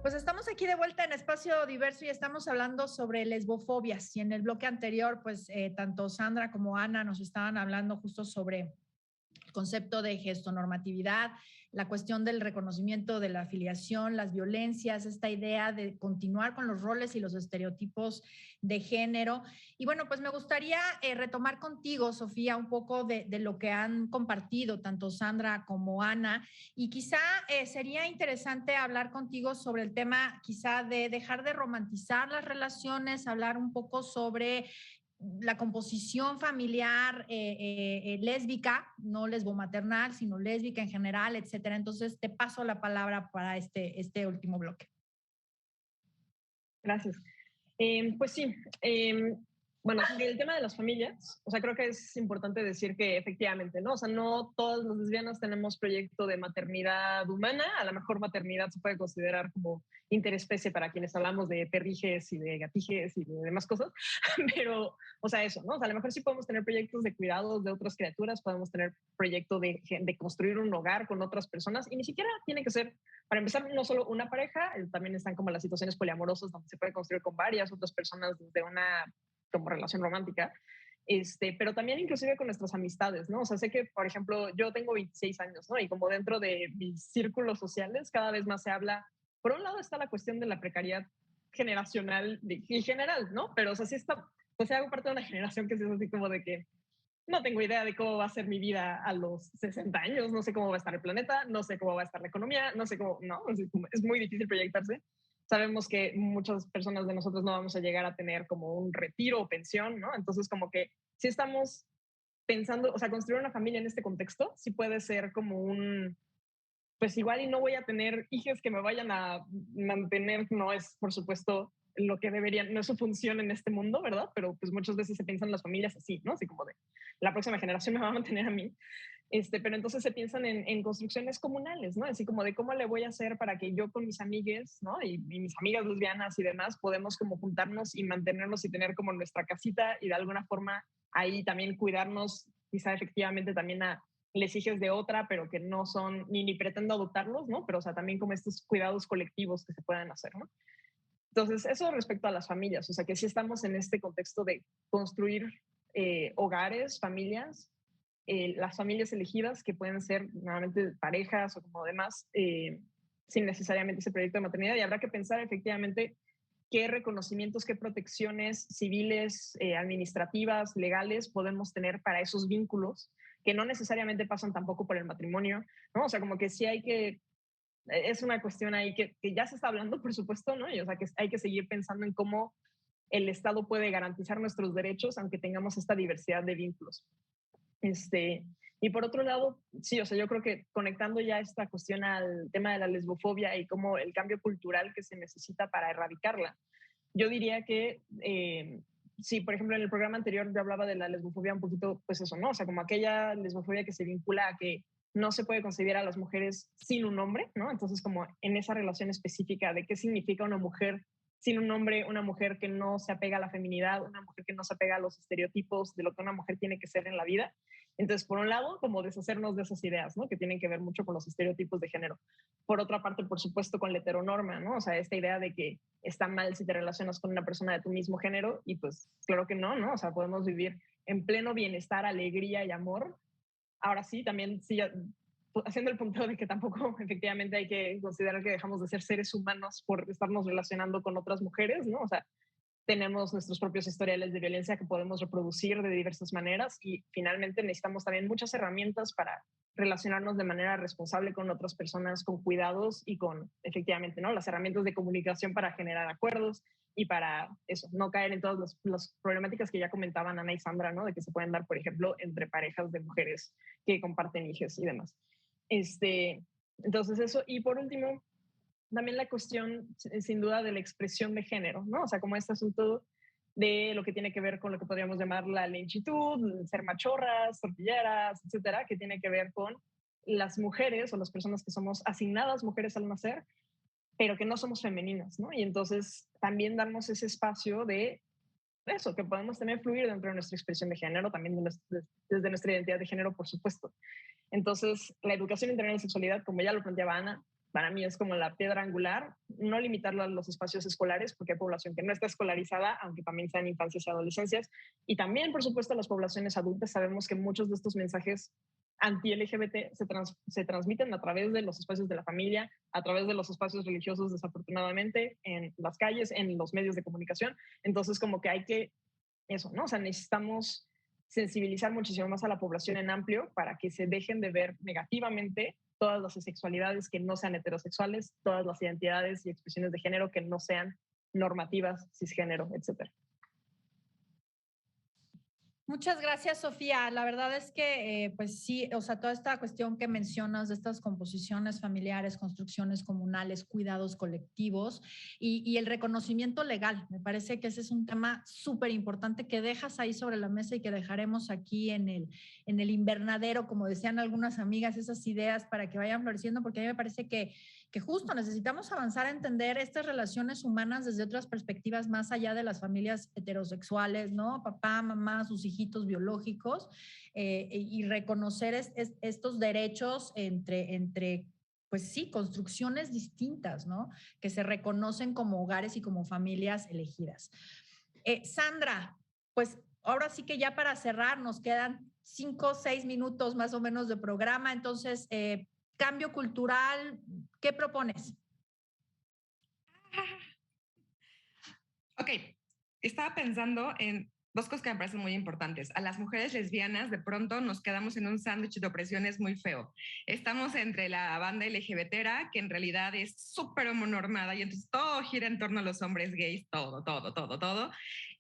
Pues estamos aquí de vuelta en Espacio Diverso y estamos hablando sobre lesbofobias. Y en el bloque anterior, pues tanto Sandra como Ana nos estaban hablando justo sobre el concepto de gestonormatividad, la cuestión del reconocimiento de la afiliación, las violencias, esta idea de continuar con los roles y los estereotipos de género. Y bueno, pues me gustaría retomar contigo, Sofía, un poco de lo que han compartido tanto Sandra como Ana. Y quizá sería interesante hablar contigo sobre el tema quizá de dejar de romantizar las relaciones, hablar un poco sobre la composición familiar lésbica, no lesbomaternal, sino lésbica en general, etcétera. Entonces, te paso la palabra para este último bloque. Gracias. Pues sí, bueno, sobre el tema de las familias, o sea, creo que es importante decir que efectivamente, ¿no? O sea, no todas las lesbianas tenemos proyecto de maternidad humana, a lo mejor maternidad se puede considerar como interespecie para quienes hablamos de perrijes y de gatijes y de demás cosas, pero, o sea, eso, ¿no? O sea, a lo mejor sí podemos tener proyectos de cuidados de otras criaturas, podemos tener proyecto de construir un hogar con otras personas y ni siquiera tiene que ser, para empezar, no solo una pareja, también están como las situaciones poliamorosas donde se puede construir con varias otras personas desde una como relación romántica, pero también inclusive con nuestras amistades, ¿no? O sea, sé que, por ejemplo, yo tengo 26 años, ¿no? Y como dentro de mis círculos sociales cada vez más se habla, por un lado está la cuestión de la precariedad generacional y general, ¿no? Pero, o sea, sí está, pues hago parte de una generación que es así como de que no tengo idea de cómo va a ser mi vida a los 60 años, no sé cómo va a estar el planeta, no sé cómo va a estar la economía, no sé cómo, no, es muy difícil proyectarse. Sabemos que muchas personas de nosotros no vamos a llegar a tener como un retiro o pensión, ¿no? Entonces como que si estamos pensando, o sea, construir una familia en este contexto, sí puede ser como pues igual y no voy a tener hijos que me vayan a mantener, no es por supuesto lo que deberían, no es su función en este mundo, ¿verdad? Pero pues muchas veces se piensan las familias así, ¿no? Así como de la próxima generación me va a mantener a mí. Pero entonces se piensan en construcciones comunales, ¿no? Así como de cómo le voy a hacer para que yo con mis amigues, ¿no? Y mis amigas lesbianas y demás, podemos como juntarnos y mantenernos y tener como nuestra casita y de alguna forma ahí también cuidarnos, quizá efectivamente también a les hijos de otra, pero que no son, ni pretendo adoptarlos, ¿no? Pero, o sea, también como estos cuidados colectivos que se pueden hacer, ¿no? Entonces, eso respecto a las familias, o sea, que sí estamos en este contexto de construir hogares, familias, las familias elegidas, que pueden ser nuevamente parejas o como demás, sin necesariamente ese proyecto de maternidad, y habrá que pensar efectivamente qué reconocimientos, qué protecciones civiles, administrativas, legales podemos tener para esos vínculos que no necesariamente pasan tampoco por el matrimonio, ¿no? O sea, como que sí hay que, es una cuestión ahí que ya se está hablando, por supuesto, ¿no? Y, o sea, que hay que seguir pensando en cómo el Estado puede garantizar nuestros derechos aunque tengamos esta diversidad de vínculos. Y por otro lado, sí, o sea, yo creo que conectando ya esta cuestión al tema de la lesbofobia y cómo el cambio cultural que se necesita para erradicarla, yo diría que sí, por ejemplo, en el programa anterior yo hablaba de la lesbofobia un poquito, pues eso, ¿no? O sea, como aquella lesbofobia que se vincula a que no se puede concebir a las mujeres sin un hombre, ¿no? Entonces, como en esa relación específica de qué significa una mujer sin un hombre, una mujer que no se apega a la feminidad, una mujer que no se apega a los estereotipos de lo que una mujer tiene que ser en la vida. Entonces, por un lado, como deshacernos de esas ideas, ¿no? Que tienen que ver mucho con los estereotipos de género. Por otra parte, por supuesto, con la heteronorma, ¿no? O sea, esta idea de que está mal si te relacionas con una persona de tu mismo género y pues claro que no, ¿no? O sea, podemos vivir en pleno bienestar, alegría y amor. Ahora sí, también sí, haciendo el punto de que tampoco efectivamente hay que considerar que dejamos de ser seres humanos por estarnos relacionando con otras mujeres, ¿no? O sea, tenemos nuestros propios historiales de violencia que podemos reproducir de diversas maneras y finalmente necesitamos también muchas herramientas para relacionarnos de manera responsable con otras personas, con cuidados y con, efectivamente, ¿no? Las herramientas de comunicación para generar acuerdos y para eso, no caer en todas las problemáticas que ya comentaban Ana y Sandra, ¿no? De que se pueden dar, por ejemplo, entre parejas de mujeres que comparten hijos y demás. Entonces eso, y por último, también la cuestión, sin duda, de la expresión de género, ¿no? O sea, como este asunto de lo que tiene que ver con lo que podríamos llamar la lenchitud, ser machorras, tortilleras, etcétera, que tiene que ver con las mujeres o las personas que somos asignadas mujeres al nacer, pero que no somos femeninas, ¿no? Y entonces también darnos ese espacio de eso, que podemos tener fluir dentro de nuestra expresión de género, también desde nuestra identidad de género, por supuesto. Entonces, la educación integral en sexualidad, como ya lo planteaba Ana, para mí es como la piedra angular, no limitarlo a los espacios escolares, porque hay población que no está escolarizada, aunque también sean infancias y adolescencias. Y también, por supuesto, las poblaciones adultas. Sabemos que muchos de estos mensajes anti-LGBT se transmiten a través de los espacios de la familia, a través de los espacios religiosos, desafortunadamente, en las calles, en los medios de comunicación. Entonces, como que hay que, eso, ¿no? O sea, necesitamos sensibilizar muchísimo más a la población en amplio para que se dejen de ver negativamente todas las sexualidades que no sean heterosexuales, todas las identidades y expresiones de género que no sean normativas, cisgénero, etcétera. Muchas gracias, Sofía. La verdad es que, pues sí, o sea, toda esta cuestión que mencionas de estas composiciones familiares, construcciones comunales, cuidados colectivos y el reconocimiento legal, me parece que ese es un tema súper importante que dejas ahí sobre la mesa y que dejaremos aquí en el invernadero, como decían algunas amigas, esas ideas para que vayan floreciendo, porque a mí me parece que justo necesitamos avanzar a entender estas relaciones humanas desde otras perspectivas más allá de las familias heterosexuales, ¿no? Papá, mamá, sus hijitos biológicos, y reconocer estos derechos entre pues sí, construcciones distintas, ¿no? Que se reconocen como hogares y como familias elegidas. Sandra, pues ahora sí que ya para cerrar nos quedan 5 o 6 minutos más o menos de programa, entonces, cambio cultural, ¿qué propones? Ok, estaba pensando en dos cosas que me parecen muy importantes. A las mujeres lesbianas de pronto nos quedamos en un sándwich de opresiones muy feo. Estamos entre la banda LGBTera, que en realidad es súper homonormada y entonces todo gira en torno a los hombres gays, todo, todo, todo, todo.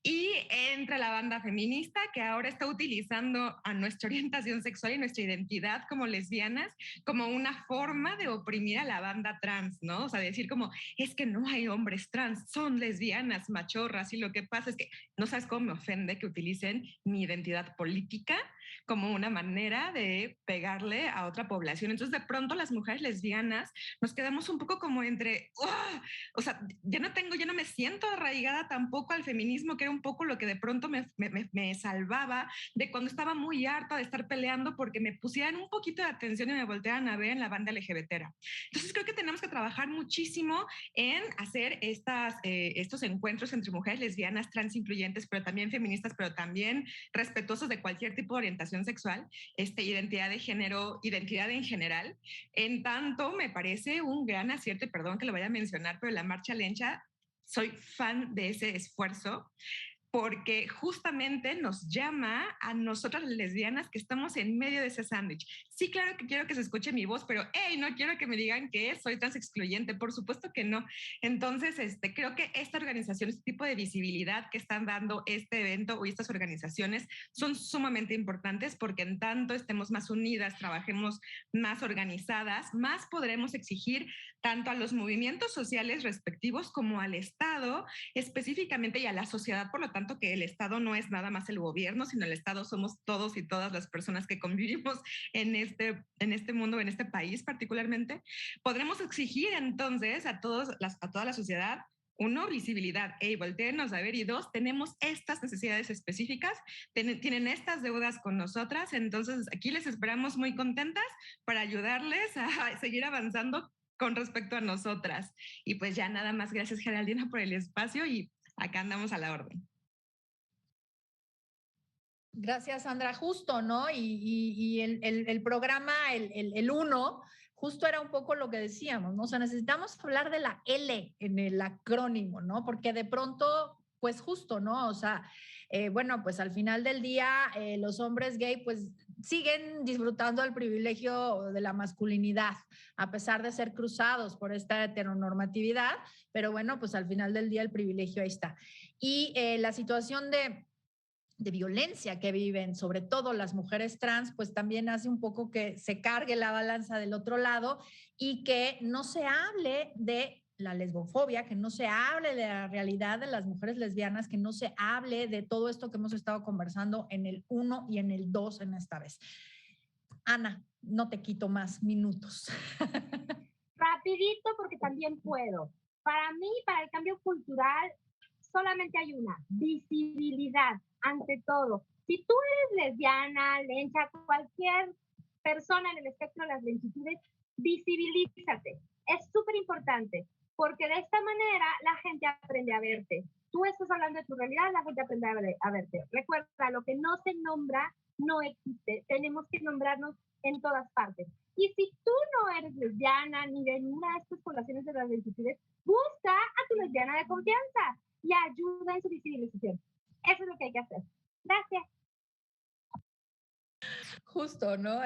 Y entre la banda feminista, que ahora está utilizando a nuestra orientación sexual y nuestra identidad como lesbianas como una forma de oprimir a la banda trans, ¿no? O sea, decir como, es que no hay hombres trans, son lesbianas, machorras, y lo que pasa es que no sabes cómo me ofende que utilicen mi identidad política como una manera de pegarle a otra población. Entonces, de pronto las mujeres lesbianas nos quedamos un poco como entre, o sea, ya no me siento arraigada tampoco al feminismo, que era un poco lo que de pronto me salvaba de cuando estaba muy harta de estar peleando porque me pusieran un poquito de atención y me voltearan a ver en la banda LGBT. Entonces, creo que tenemos que trabajar muchísimo en hacer estos encuentros entre mujeres lesbianas, trans incluyentes, pero también feministas, pero también respetuosos de cualquier tipo de orientación sexual, identidad de género, identidad en general. En tanto, me parece un gran acierto, y perdón que lo vaya a mencionar, pero la Marcha Lencha, soy fan de ese esfuerzo, porque justamente nos llama a nosotras lesbianas que estamos en medio de ese sándwich. Sí, claro que quiero que se escuche mi voz, pero hey, no quiero que me digan que soy trans excluyente, por supuesto que no. Entonces, creo que esta organización, este tipo de visibilidad que están dando este evento o estas organizaciones son sumamente importantes, porque en tanto estemos más unidas, trabajemos más organizadas, más podremos exigir tanto a los movimientos sociales respectivos como al Estado específicamente, y a la sociedad, por lo tanto, que el Estado no es nada más el gobierno, sino el Estado somos todos y todas las personas que convivimos en este mundo, en este país particularmente. Podremos exigir entonces a toda la sociedad, uno, visibilidad, voltéenos a ver, y dos, tenemos estas necesidades específicas, tienen estas deudas con nosotras, entonces aquí les esperamos muy contentas para ayudarles a seguir avanzando con respecto a nosotras. Y pues ya nada más, gracias Geraldina por el espacio y acá andamos a la orden. Gracias, Sandra. Justo, ¿no? Y el programa, el 1, justo era un poco lo que decíamos, ¿no? O sea, necesitamos hablar de la L en el acrónimo, ¿no? Porque de pronto, pues justo, ¿no? O sea, bueno, pues al final del día, los hombres gay, pues siguen disfrutando del privilegio de la masculinidad, a pesar de ser cruzados por esta heteronormatividad, pero bueno, pues al final del día el privilegio ahí está. Y la situación de violencia que viven, sobre todo las mujeres trans, pues también hace un poco que se cargue la balanza del otro lado y que no se hable de la lesbofobia, que no se hable de la realidad de las mujeres lesbianas, que no se hable de todo esto que hemos estado conversando en el 1 y en el 2 en esta vez. Ana, no te quito más minutos. Rapidito, porque también puedo. Para mí, para el cambio cultural, solamente hay una: visibilidad, ante todo. Si tú eres lesbiana, lencha, cualquier persona en el espectro de las lentitudes, visibilízate. Es importante, porque de esta manera la gente aprende a verte. Tú estás hablando de tu realidad, la gente aprende a verte. Recuerda, lo que no se nombra no existe. Tenemos que nombrarnos en todas partes. Y si tú no eres lesbiana ni de ninguna de estas poblaciones de las longitudes, busca a tu lesbiana de confianza y ayuda en su visibilización. Eso es lo que hay que hacer. Gracias. Justo, ¿no?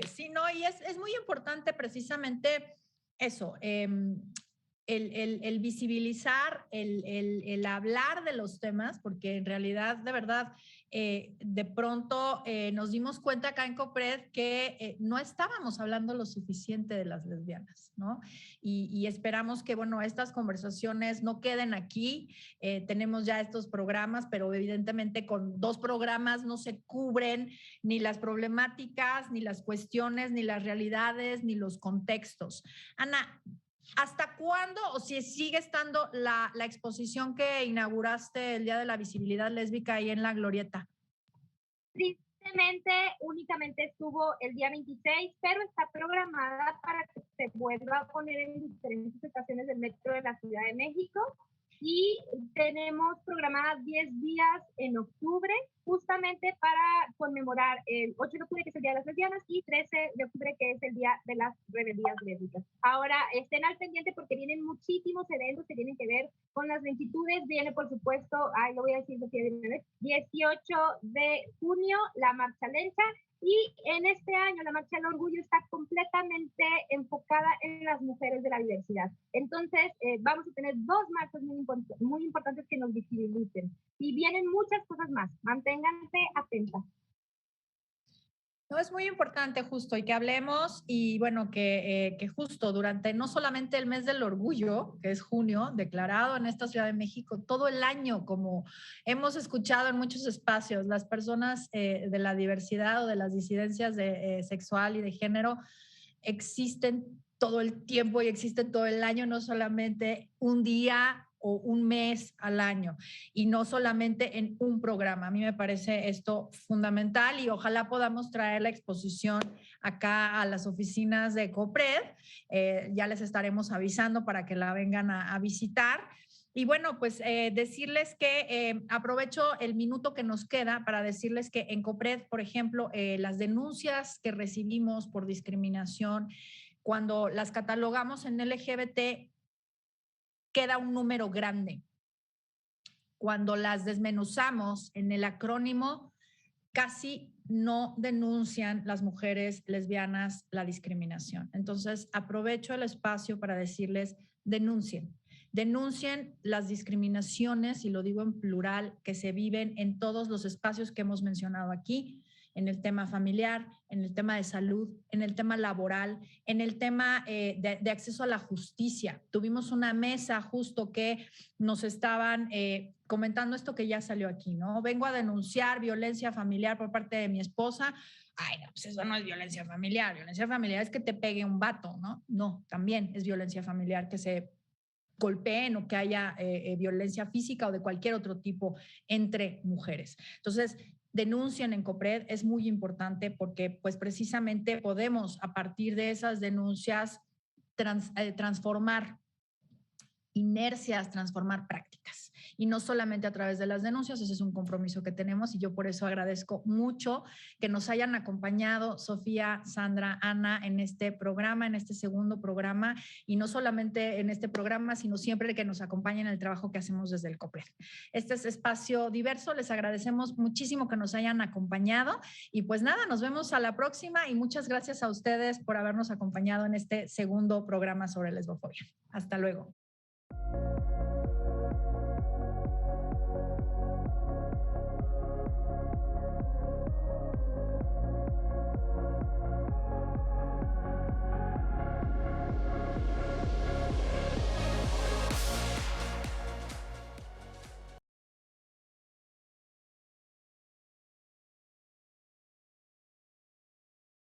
Sí, no, y es muy importante precisamente eso, el visibilizar, el hablar de los temas, porque en realidad, de verdad, de pronto nos dimos cuenta acá en COPRED que no estábamos hablando lo suficiente de las lesbianas, ¿no? Y esperamos que, bueno, estas conversaciones no queden aquí. Tenemos ya estos programas, pero evidentemente con 2 programas no se cubren ni las problemáticas, ni las cuestiones, ni las realidades, ni los contextos. Ana, ¿hasta cuándo, o si sigue estando la exposición que inauguraste el Día de la Visibilidad Lésbica ahí en la Glorieta? Tristemente, únicamente estuvo el día 26, pero está programada para que se vuelva a poner en diferentes estaciones del metro de la Ciudad de México. Y tenemos programadas 10 días en octubre, justamente para conmemorar el 8 de octubre, que es el Día de las Lesbianas, y 13 de octubre, que es el Día de las Rebeldías Lésbicas. Ahora, estén al pendiente porque vienen muchísimos eventos que tienen que ver con las longitudes. Viene, por supuesto, lo voy a decir, 18 de junio, la Marcha Lencha. Y en este año la Marcha del Orgullo está completamente enfocada en las mujeres de la diversidad. Entonces, vamos a tener 2 marchas muy importantes que nos visibilicen. Y vienen muchas cosas más. Manténganse atentas. No, es muy importante justo y que hablemos y bueno, que justo durante no solamente el mes del orgullo, que es junio, declarado en esta Ciudad de México, todo el año, como hemos escuchado en muchos espacios, las personas de la diversidad o de las disidencias sexual y de género existen todo el tiempo y existen todo el año, no solamente un día o un mes al año y no solamente en un programa. A mí me parece esto fundamental y ojalá podamos traer la exposición acá a las oficinas de COPRED. Ya les estaremos avisando para que la vengan a visitar. Y bueno, pues decirles que aprovecho el minuto que nos queda para decirles que en COPRED, por ejemplo, las denuncias que recibimos por discriminación, cuando las catalogamos en LGBT, queda un número grande. Cuando las desmenuzamos en el acrónimo, casi no denuncian las mujeres lesbianas la discriminación. Entonces, aprovecho el espacio para decirles, denuncien las discriminaciones, y lo digo en plural, que se viven en todos los espacios que hemos mencionado aquí, en el tema familiar, en el tema de salud, en el tema laboral, en el tema de acceso a la justicia. Tuvimos una mesa justo que nos estaban comentando esto que ya salió aquí, ¿no? Vengo a denunciar violencia familiar por parte de mi esposa. Ay, no, pues eso no es violencia familiar. Violencia familiar es que te pegue un vato, ¿no? No, también es violencia familiar que se golpeen o que haya violencia física o de cualquier otro tipo entre mujeres. Entonces, denuncien en COPRED, es muy importante porque pues precisamente podemos a partir de esas denuncias transformar inercias, transformar prácticas. Y no solamente a través de las denuncias, ese es un compromiso que tenemos y yo por eso agradezco mucho que nos hayan acompañado Sofía, Sandra, Ana en este programa, en este segundo programa, y no solamente en este programa, sino siempre que nos acompañen en el trabajo que hacemos desde el COPRED. Este es Espacio Diverso, les agradecemos muchísimo que nos hayan acompañado y pues nada, nos vemos a la próxima y muchas gracias a ustedes por habernos acompañado en este segundo programa sobre lesbofobia. Hasta luego.